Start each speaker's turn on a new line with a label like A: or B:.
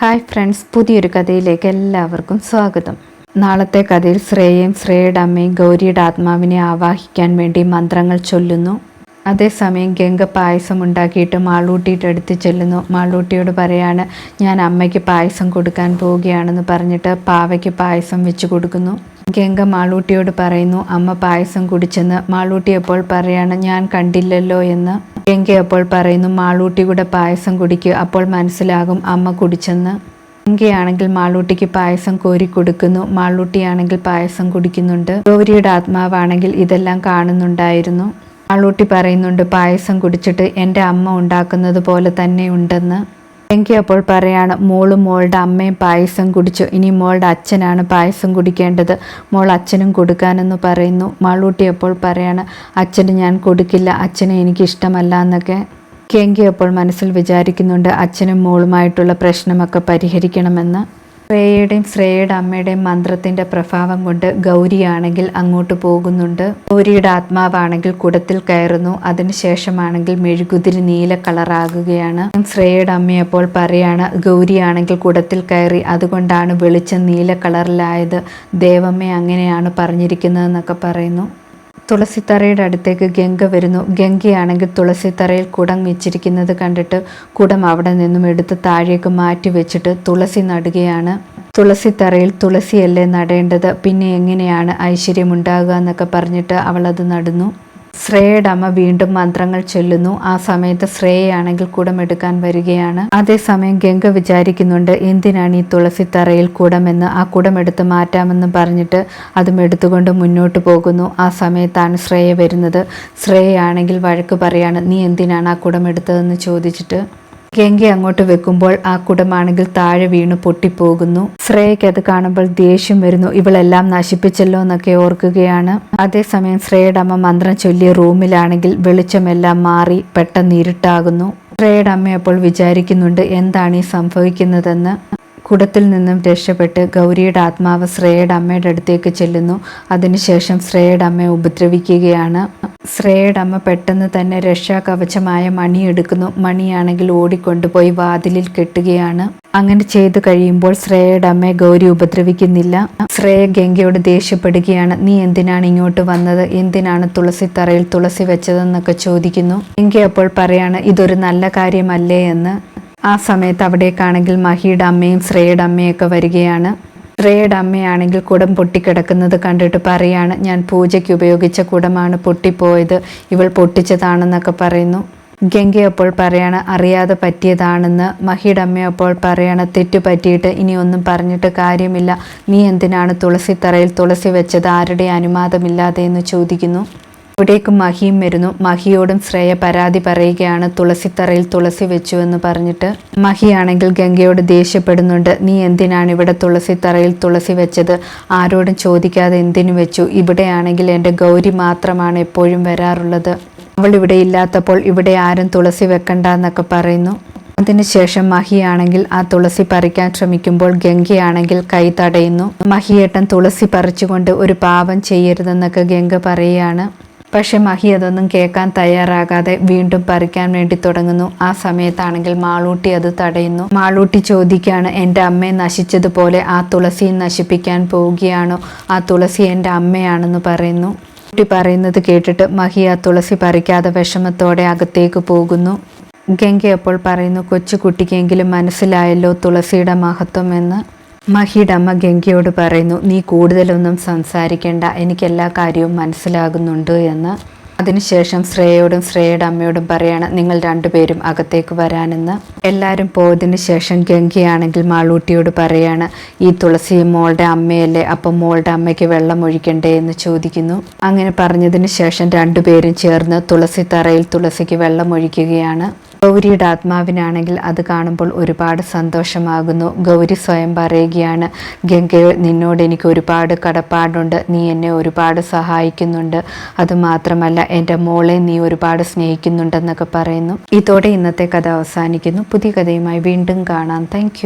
A: Hi friends, പുതിയൊരു കഥയിലേക്ക് എല്ലാവർക്കും സ്വാഗതം. നാളത്തെ കഥയിൽ ശ്രേയയും ശ്രേയയുടെ അമ്മയും ഗൗരിയുടെ ആത്മാവിനെ ആവാഹിക്കാൻ വേണ്ടി മന്ത്രങ്ങൾ ചൊല്ലുന്നു. അതേസമയം ഗംഗ പായസം ഉണ്ടാക്കിയിട്ട് മാളൂട്ടിയുടെ അടുത്ത് ചെല്ലുന്നു. മാളൂട്ടിയോട് പറയാണ്, ഞാൻ അമ്മയ്ക്ക് പായസം കൊടുക്കാൻ പോവുകയാണെന്ന് പറഞ്ഞിട്ട് പാവയ്ക്ക് പായസം വെച്ച് കൊടുക്കുന്നു. ഗംഗ മാളൂട്ടിയോട് പറയുന്നു, അമ്മ പായസം കുടിച്ചെന്ന്. മാളൂട്ടി അപ്പോൾ പറയാണ്, ഞാൻ കണ്ടില്ലല്ലോ എന്ന്. ഗംഗ അപ്പോൾ പറയുന്നു, മാളൂട്ടി കൂടെ പായസം കുടിക്കുക, അപ്പോൾ മനസ്സിലാകും അമ്മ കുടിച്ചെന്ന്. ഗംഗയാണെങ്കിൽ മാളൂട്ടിക്ക് പായസം കോരി കൊടുക്കുന്നു. മാളൂട്ടിയാണെങ്കിൽ പായസം കുടിക്കുന്നുണ്ട്. ഗൗരിയുടെ ആത്മാവാണെങ്കിൽ ഇതെല്ലാം കാണുന്നുണ്ടായിരുന്നു. മാളൂട്ടി പറയുന്നുണ്ട്, പായസം കുടിച്ചിട്ട് എൻ്റെ അമ്മ ഉണ്ടാക്കുന്നത് പോലെ തന്നെ ഉണ്ടെന്ന്. ഗംഗ അപ്പോൾ പറയാണ്, മോളും മോളുടെ അമ്മയും പായസം കുടിച്ചു, ഇനി മോളുടെ അച്ഛനാണ് പായസം കുടിക്കേണ്ടത്, മോൾ അച്ഛനും കൊടുക്കാനെന്ന് പറയുന്നു. മാളൂട്ടി അപ്പോൾ പറയാണ്, അച്ഛന് ഞാൻ കൊടുക്കില്ല, അച്ഛനെ എനിക്കിഷ്ടമല്ല എന്നൊക്കെ. ഗംഗ അപ്പോൾ മനസ്സിൽ വിചാരിക്കുന്നുണ്ട്, അച്ഛനും മോളുമായിട്ടുള്ള പ്രശ്നമൊക്കെ പരിഹരിക്കണമെന്ന്. ശ്രേയയുടെയും ശ്രേയയുടെ അമ്മയുടെയും മന്ത്രത്തിൻ്റെ പ്രഭാവം കൊണ്ട് ഗൗരിയാണെങ്കിൽ അങ്ങോട്ട് പോകുന്നുണ്ട്. ഗൗരിയുടെ ആത്മാവാണെങ്കിൽ കുടത്തിൽ കയറുന്നു. അതിനുശേഷമാണെങ്കിൽ മെഴുകുതിരി നീല കളറാകുകയാണ്. ശ്രേയയുടെ അമ്മ അപ്പോൾ പറയാണ്, ഗൗരിയാണെങ്കിൽ കുടത്തിൽ കയറി, അതുകൊണ്ടാണ് വെളിച്ചം നീല കളറിലായത്, ദേവമ്മ അങ്ങനെയാണ് പറഞ്ഞിരിക്കുന്നതെന്നൊക്കെ പറയുന്നു. തുളസിത്തറയുടെ അടുത്തേക്ക് ഗംഗ വരുന്നു. ഗംഗയാണെങ്കിൽ തുളസിത്തറയിൽ കുടം വെച്ചിരിക്കുന്നത് കണ്ടിട്ട് കുടം അവിടെ നിന്നും എടുത്ത് താഴേക്ക് മാറ്റി വെച്ചിട്ട് തുളസി നടുകയാണ്. തുളസിത്തറയിൽ തുളസിയല്ലേ നടേണ്ടത്, പിന്നെ എങ്ങനെയാണ് ഐശ്വര്യമുണ്ടാകുക എന്നൊക്കെ പറഞ്ഞിട്ട് അവളത് നടുന്നു. ശ്രേയയുടെ അമ്മ വീണ്ടും മന്ത്രങ്ങൾ ചൊല്ലുന്നു. ആ സമയത്ത് ശ്രേയയാണെങ്കിൽ കുടമെടുക്കാൻ വരികയാണ്. അതേസമയം ഗംഗ വിചാരിക്കുന്നുണ്ട്, എന്തിനാണ് ഈ തുളസിത്തറയിൽ കുടമെന്ന്. ആ കുടമെടുത്ത് മാറ്റാമെന്ന് പറഞ്ഞിട്ട് അതും എടുത്തുകൊണ്ട് മുന്നോട്ട് പോകുന്നു. ആ സമയത്താണ് ശ്രേയ വരുന്നത്. ശ്രേയയാണെങ്കിൽ വഴക്ക് പറയാണ്, നീ എന്തിനാണ് ആ കുടമെടുത്തതെന്ന് ചോദിച്ചിട്ട്. ഗംഗ അങ്ങോട്ട് വെക്കുമ്പോൾ ആ കുടമാണെങ്കിൽ താഴെ വീണ് പൊട്ടിപ്പോകുന്നു. ശ്രേയയ്ക്ക് അത് കാണുമ്പോൾ ദേഷ്യം വരുന്നു. ഇവളെല്ലാം നശിപ്പിച്ചല്ലോ എന്നൊക്കെ ഓർക്കുകയാണ്. അതേസമയം ശ്രേയയുടെ അമ്മ മന്ത്രം ചൊല്ലിയ റൂമിലാണെങ്കിൽ വെളിച്ചമെല്ലാം മാറി പെട്ടെന്ന് ഇരുട്ടാകുന്നു. ശ്രേയയുടെ അമ്മ അപ്പോൾ വിചാരിക്കുന്നുണ്ട്, എന്താണ് ഈ സംഭവിക്കുന്നതെന്ന്. കുടത്തിൽ നിന്നും രക്ഷപ്പെട്ട് ഗൗരിയുടെ ആത്മാവ് ശ്രേയയുടെ അമ്മയുടെ അടുത്തേക്ക് ചെല്ലുന്നു. അതിനുശേഷം ശ്രേയയുടെ അമ്മയെ ഉപദ്രവിക്കുകയാണ്. ശ്രേയയുടെ അമ്മ പെട്ടെന്ന് തന്നെ രക്ഷാകവചമായ മണി എടുക്കുന്നു. മണിയാണെങ്കിൽ ഓടിക്കൊണ്ടുപോയി വാതിലിൽ കെട്ടുകയാണ്. അങ്ങനെ ചെയ്തു കഴിയുമ്പോൾ ശ്രേയയുടെ അമ്മയെ ഗൗരി ഉപദ്രവിക്കുന്നില്ല. ശ്രേയ ഗംഗയോട് ദേഷ്യപ്പെടുകയാണ്, നീ എന്തിനാണ് ഇങ്ങോട്ട് വന്നത്, എന്തിനാണ് തുളസിത്തറയിൽ തുളസി വെച്ചതെന്നൊക്കെ ചോദിക്കുന്നു. ഗംഗ അപ്പോൾ പറയാണ്, ഇതൊരു നല്ല കാര്യമല്ലേ എന്ന്. ആ സമയത്ത് അവിടേക്കാണെങ്കിൽ മഹിയുടെ അമ്മയും ശ്രേയയുടെ അമ്മയൊക്കെ വരികയാണ്. ശ്രേയയുടെ അമ്മയാണെങ്കിൽ കുടം പൊട്ടിക്കിടക്കുന്നത് കണ്ടിട്ട് പറയാണ്, ഞാൻ പൂജയ്ക്ക് ഉപയോഗിച്ച കുടമാണ് പൊട്ടിപ്പോയത്, ഇവൾ പൊട്ടിച്ചതാണെന്നൊക്കെ പറയുന്നു. ഗംഗ അപ്പോൾ പറയാണ്, അറിയാതെ പറ്റിയതാണെന്ന്. മഹിയുടെ അമ്മ അപ്പോൾ പറയാണ്, തെറ്റു പറ്റിയിട്ട് ഇനി ഒന്നും പറഞ്ഞിട്ട് കാര്യമില്ല, നീ എന്തിനാണ് തുളസിത്തറയിൽ തുളസി വെച്ചത്, ആരുടെ അനുവാദമില്ലാതെ എന്ന് ചോദിക്കുന്നു. ഇവിടേക്ക് മഹിയും വരുന്നു. മഹിയോടും ശ്രേയ പരാതി പറയുകയാണ്, തുളസിത്തറയിൽ തുളസി വെച്ചു എന്ന് പറഞ്ഞിട്ട്. മഹിയാണെങ്കിൽ ഗംഗയോട് ദേഷ്യപ്പെടുന്നുണ്ട്, നീ എന്തിനാണ് ഇവിടെ തുളസിത്തറയിൽ തുളസി വെച്ചത്, ആരോടും ചോദിക്കാതെ എന്തിനു വെച്ചു, ഇവിടെയാണെങ്കിൽ എൻ്റെ ഗൗരി മാത്രമാണ് എപ്പോഴും വരാറുള്ളത്, അവൾ ഇവിടെ ഇല്ലാത്തപ്പോൾ ഇവിടെ ആരും തുളസി വെക്കണ്ട എന്നൊക്കെ പറയുന്നു. അതിനുശേഷം മഹിയാണെങ്കിൽ ആ തുളസി പറിക്കാൻ ശ്രമിക്കുമ്പോൾ ഗംഗയാണെങ്കിൽ കൈ തടയുന്നു. മഹിയേട്ടൻ തുളസി പറിച്ചുകൊണ്ട് ഒരു പാപം ചെയ്യരുതെന്നൊക്കെ ഗംഗ പറയുകയാണ്. പക്ഷെ മഹി അതൊന്നും കേൾക്കാൻ തയ്യാറാകാതെ വീണ്ടും പറിക്കാൻ വേണ്ടി തുടങ്ങുന്നു. ആ സമയത്താണെങ്കിൽ മാളൂട്ടി അത് തടയുന്നു. മാളൂട്ടി ചോദിക്കുകയാണ്, എൻ്റെ അമ്മയെ നശിച്ചതുപോലെ ആ തുളസിയെ നശിപ്പിക്കാൻ പോവുകയാണോ, ആ തുളസി എൻ്റെ അമ്മയാണെന്ന് പറയുന്നു. കുട്ടി പറയുന്നത് കേട്ടിട്ട് മഹി ആ തുളസി പറിക്കാതെ വിഷമത്തോടെ അകത്തേക്ക് പോകുന്നു. ഗംഗ അപ്പോൾ പറയുന്നു, കൊച്ചുകുട്ടിക്കെങ്കിലും മനസ്സിലായല്ലോ തുളസിയുടെ മഹത്വം എന്ന്. മഹിയുടെ അമ്മ ഗംഗയോട് പറയുന്നു, നീ കൂടുതലൊന്നും സംസാരിക്കേണ്ട, എനിക്കെല്ലാ കാര്യവും മനസ്സിലാകുന്നുണ്ട് എന്ന്. അതിനുശേഷം ശ്രേയയോടും ശ്രേയയുടെ അമ്മയോടും പറയാണ്, നിങ്ങൾ രണ്ടുപേരും അകത്തേക്ക് വരാനെന്ന്. എല്ലാവരും പോയതിന് ശേഷം ഗംഗയാണെങ്കിൽ മാളൂട്ടിയോട് പറയാണ്, ഈ തുളസി മോളുടെ അമ്മയല്ലേ, അപ്പം മോളുടെ അമ്മയ്ക്ക് വെള്ളം ഒഴിക്കണ്ടേ എന്ന് ചോദിക്കുന്നു. അങ്ങനെ പറഞ്ഞതിന് ശേഷം രണ്ടുപേരും ചേർന്ന് തുളസിത്തറയിൽ തുളസിക്ക് വെള്ളം ഒഴിക്കുകയാണ്. ഗൗരിയുടെ ആത്മാവിനാണെങ്കിൽ അത് കാണുമ്പോൾ ഒരുപാട് സന്തോഷമാകുന്നു. ഗൗരി സ്വയം പറയുകയാണ്, ഗംഗയോ, നിന്നോട് എനിക്ക് ഒരുപാട് കടപ്പാടുണ്ട്, നീ എന്നെ ഒരുപാട് സഹായിക്കുന്നുണ്ട്, അതുമാത്രമല്ല എൻ്റെ മോളെ നീ ഒരുപാട് സ്നേഹിക്കുന്നുണ്ടെന്നൊക്കെ പറയുന്നു. ഇതോടെ ഇന്നത്തെ കഥ അവസാനിക്കുന്നു. പുതിയ കഥയുമായി വീണ്ടും കാണാം. താങ്ക്